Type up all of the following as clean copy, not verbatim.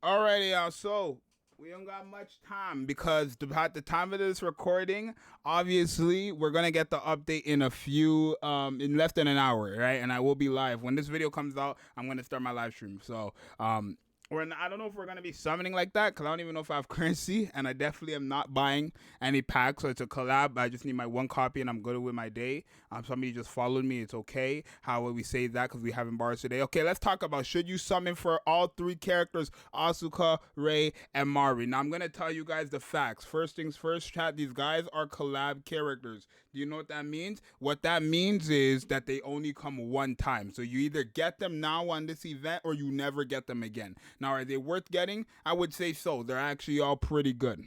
Alrighty, y'all. So we don't got much time because at the time of this recording, obviously we're gonna get the update in a few, in less than an hour, right? And I will be live when this video comes out. I'm gonna start my live stream. So, I don't know if we're gonna be summoning like that because I don't even know if I have currency, and I definitely am not buying any packs. So it's a collab. I just need my one copy, and I'm good with my day. Somebody just followed me. It's okay. How will we say that? Because we haven't bars today. Okay, let's talk about should you summon for all three characters: Asuka, Rei, and Mari. Now I'm gonna tell you guys the facts. First things first, chat. These guys are collab characters. Do you know what that means? What that means is that they only come one time. So you either get them now on this event or you never get them again. Now, are they worth getting? I would say so. They're actually all pretty good.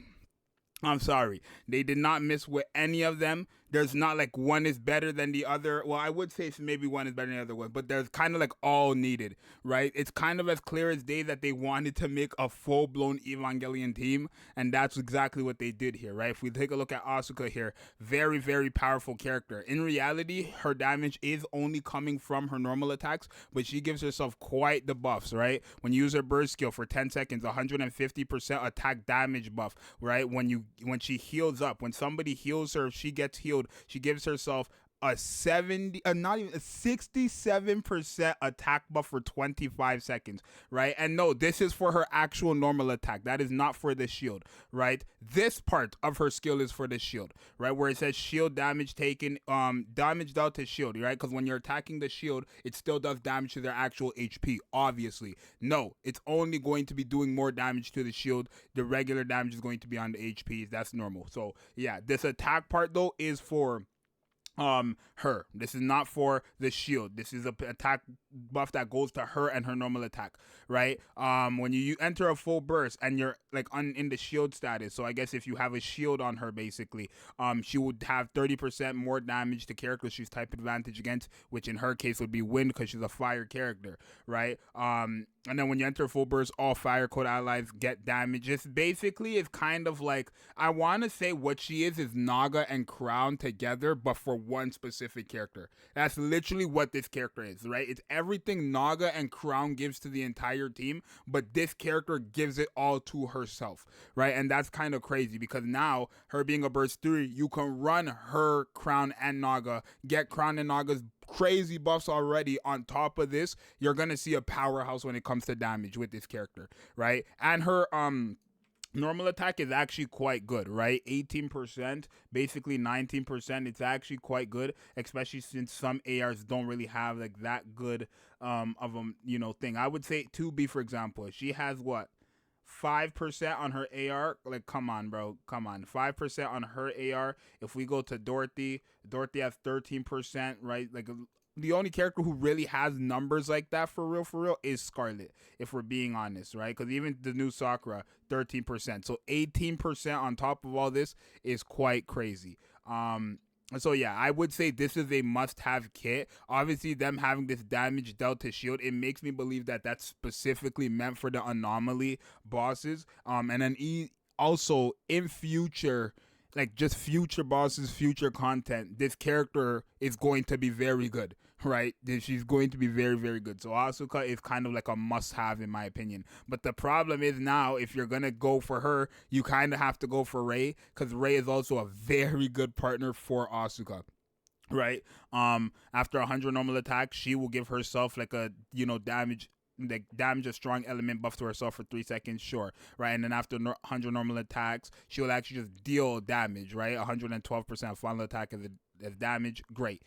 I'm sorry. They did not miss with any of them. There's not like one is better than the other. Well, I would say maybe one is better than the other one, but there's kind of like all needed, right? It's kind of as clear as day that they wanted to make a full blown Evangelion team, and that's exactly what they did here, right? If we take a look at Asuka here, very, very powerful character. In reality, her damage is only coming from her normal attacks, but she gives herself quite the buffs, right? When you use her burst skill for 10 seconds, 150% attack damage buff, right? When she heals up, when somebody heals her, she gets healed, she gives herself a 70 not even a 67% attack buff for 25 seconds, right? And no, this is for her actual normal attack. That is not for the shield, right? This part of her skill is for the shield, right? Where it says shield damage taken, damage dealt to shield, right? Because when you're attacking the shield, it still does damage to their actual HP, obviously. No, it's only going to be doing more damage to the shield. The regular damage is going to be on the HPs. That's normal. So yeah, this attack part though is for her. This is not for the shield. This is a attack buff that goes to her and her normal attack, right? When you enter a full burst and you're like in the shield status, so I guess if you have a shield on her, basically, she would have 30% more damage to characters she's type advantage against, which in her case would be wind because she's a fire character, right? And then when you enter full burst, all fire code allies get damage. It's basically is kind of like, I want to say what she is Naga and Crown together, but for one specific character. That's literally what this character is, right? It's everything Naga and Crown gives to the entire team, but this character gives it all to herself, right? And that's kind of crazy because now, her being a burst 3, you can run her Crown and Naga, get Crown and Naga's crazy buffs already. On top of this, you're gonna see a powerhouse when it comes to damage with this character, right? And her normal attack is actually quite good, right? 18%, basically 19%. It's actually quite good, especially since some ARs don't really have like that good of a thing. I would say 2B, for example, she has what, 5% on her AR. Like, come on, bro. Come on. 5% on her AR. If we go to Dorothy, Dorothy has 13%, right? Like, the only character who really has numbers like that for real is Scarlet, if we're being honest, right? Because even the new Sakura, 13%. So 18% on top of all this is quite crazy. So yeah, I would say this is a must-have kit. Obviously, them having this damage dealt to shield, it makes me believe that that's specifically meant for the anomaly bosses. And then also in future, like just future bosses, future content, this character is going to be very good, right? She's going to be very, very good. So Asuka is kind of like a must-have in my opinion. But the problem is now, if you're gonna go for her, you kind of have to go for Rei because Rei is also a very good partner for Asuka, right? After 100 normal attacks, she will give herself like a damage, like damage a strong element buff to herself for 3 seconds, sure, right? And then after 100 normal attacks, she will actually just deal damage, right? 112% final attack as damage, great.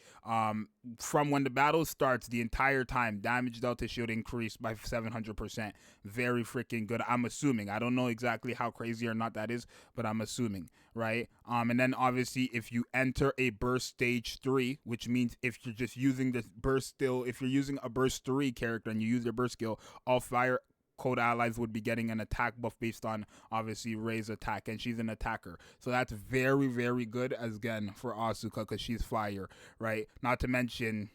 From when the battle starts, the entire time, damage dealt to shield increased by 700%. Very freaking good. I'm assuming. I don't know exactly how crazy or not that is, but I'm assuming, right? And then obviously, if you enter a burst stage 3, which means if you're just using this burst still, if you're using a burst 3 character and you use your burst skill, all fire code allies would be getting an attack buff based on obviously Rei's attack, and she's an attacker, so that's very, very good as again for Asuka because she's fire, right? Not to mention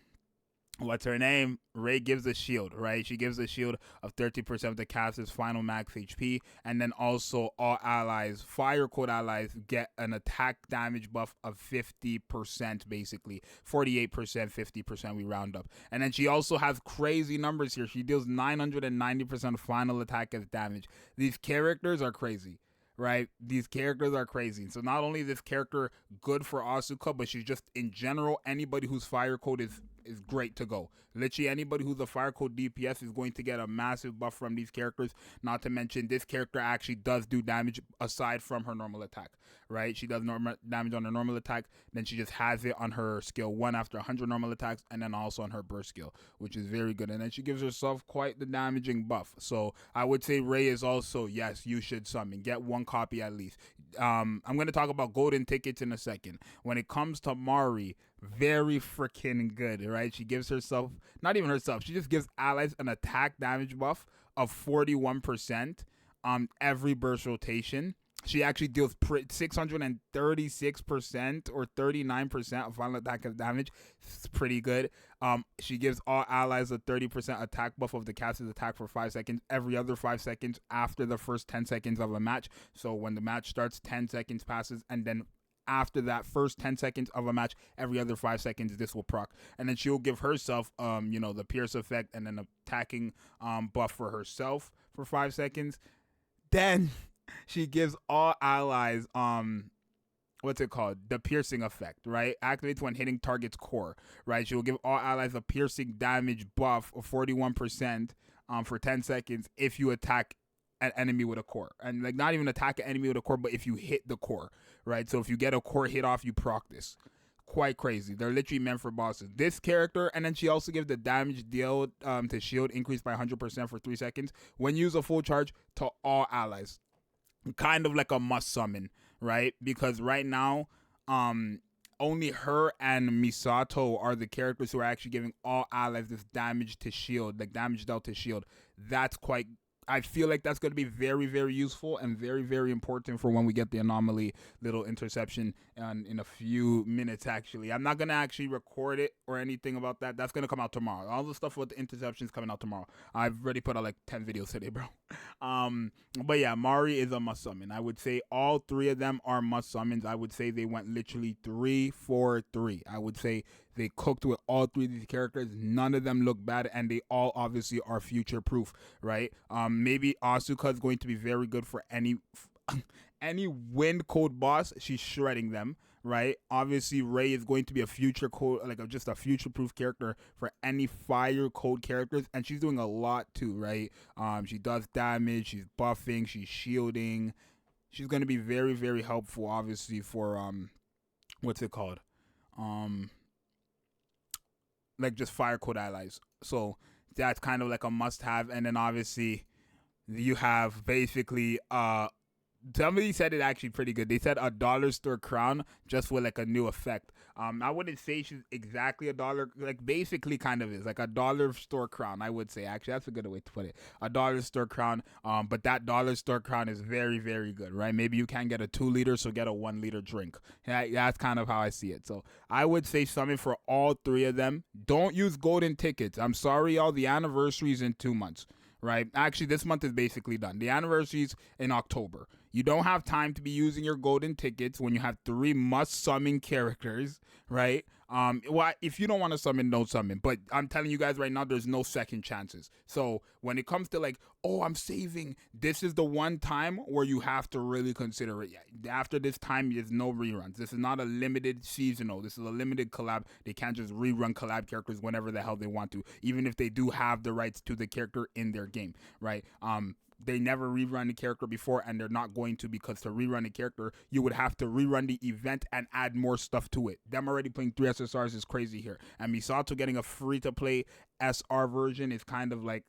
what's her name? Ray gives a shield, right? She gives a shield of 30% of the caster's final max HP, and then also all allies, fire code allies, get an attack damage buff of 50%, basically 48%, 50%. We round up, and then she also has crazy numbers here. She deals 990% final attack as damage. These characters are crazy. Right, these characters are crazy. So not only is this character good for Asuka, but she's just in general anybody whose fire code is great to go. Literally anybody who's a fire code DPS is going to get a massive buff from these characters. Not to mention this character actually does do damage aside from her normal attack, right? She does normal damage on her normal attack, then she just has it on her skill 1 after 100 normal attacks, and then also on her burst skill, which is very good. And then she gives herself quite the damaging buff. So I would say Ray is also, yes, you should summon. Get one copy at least. I'm going to talk about golden tickets in a second. When it comes to Mari, very freaking good, right? She gives herself, not even herself, she just gives allies an attack damage buff of 41% every burst rotation. She actually deals 636% or 39% of final attack damage. It's pretty good. She gives all allies a 30% attack buff of the caster's attack for 5 seconds, every other 5 seconds after the first 10 seconds of a match. So when the match starts, 10 seconds passes, and then after that first 10 seconds of a match, every other 5 seconds this will proc. And then she'll give herself the pierce effect and an attacking buff for herself for 5 seconds. Then she gives all allies what's it called? The piercing effect, right? Activates when hitting target's core, right? She will give all allies a piercing damage buff of 41% for 10 seconds if you attack an enemy with a core. And like not even attack an enemy with a core, but if you hit the core, right? So if you get a core hit off, you proc this. Quite crazy. They're literally meant for bosses. This character, and then she also gives the damage deal to shield increased by 100% for 3 seconds when use a full charge to all allies. Kind of like a must summon, right? Because right now, only her and Misato are the characters who are actually giving all allies this damage to shield, like damage dealt to shield. That's quite, I feel like that's going to be very, very useful and very, very important for when we get the anomaly little interception in a few minutes, actually. I'm not going to actually record it or anything about that. That's going to come out tomorrow. All the stuff with the interceptions coming out tomorrow. I've already put out like 10 videos today, bro. But yeah, Mari is a must summon. I would say all 3 of them are must summons. I would say they went literally 3-4-3. I would say they cooked with all 3 of these characters. None of them look bad, and they all obviously are future proof, right? Maybe Asuka is going to be very good for any wind code boss. She's shredding them, right? Obviously, Ray is going to be a future code, just a future proof character for any fire code characters, and she's doing a lot too, right? She does damage, she's buffing, she's shielding. She's going to be very, very helpful, obviously, for what's it called? Like just fire code allies. So that's kind of like a must have. And then obviously you have basically somebody said it actually pretty good. They said a dollar store crown just with like a new effect. I wouldn't say she's exactly a dollar, like basically kind of is like a dollar store crown. I would say actually that's a good way to put it. A dollar store crown. But that dollar store crown is very, very good, right? Maybe you can't get a 2 liter, so get a 1 liter drink. Yeah, that's kind of how I see it. So I would say something for all 3 of them. Don't use golden tickets. I'm sorry, y'all. The anniversary is in 2 months. Right? Actually, this month is basically done. The anniversary's in October. You don't have time to be using your golden tickets when you have 3 must summon characters, right? Well, if you don't want to summon, don't summon. But I'm telling you guys right now, there's no second chances. So when it comes to like, oh, I'm saving, this is the one time where you have to really consider it. After this time, there's no reruns. This is not a limited seasonal. This is a limited collab. They can't just rerun collab characters whenever the hell they want to, even if they do have the rights to the character in their game, right? They never rerun the character before, and they're not going to, because to rerun the character, you would have to rerun the event and add more stuff to it. Them already playing 3 SSRs is crazy here. And Misato getting a free-to-play SR version is kind of like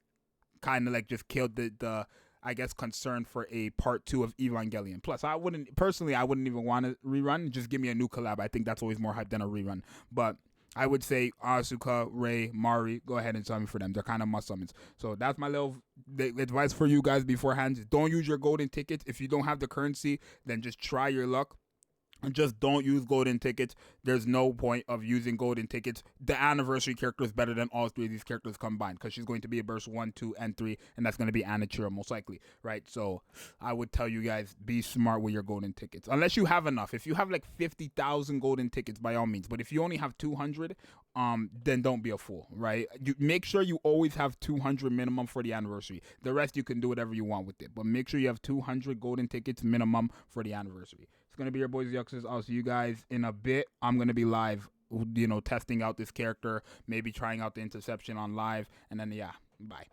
just killed the I guess concern for a part 2 of Evangelion. Plus, I wouldn't even want to rerun. Just give me a new collab. I think that's always more hype than a rerun. But I would say Asuka, Ray, Mari, go ahead and summon for them. They're kind of must summons. So that's my little advice for you guys beforehand. Don't use your golden tickets. If you don't have the currency, then just try your luck. Just don't use golden tickets. There's no point of using golden tickets. The anniversary character is better than all three of these characters combined because she's going to be a burst 1, 2, and 3, and that's going to be Anna Chira most likely, right? So I would tell you guys, be smart with your golden tickets. Unless you have enough. If you have like 50,000 golden tickets, by all means. But if you only have 200, then don't be a fool, right? You make sure you always have 200 minimum for the anniversary. The rest you can do whatever you want with it, but make sure you have 200 golden tickets minimum for the anniversary. It's gonna be your boys, the Yuxers. I'll see you guys in a bit. I'm gonna be live, testing out this character, maybe trying out the interception on live, and then yeah, bye.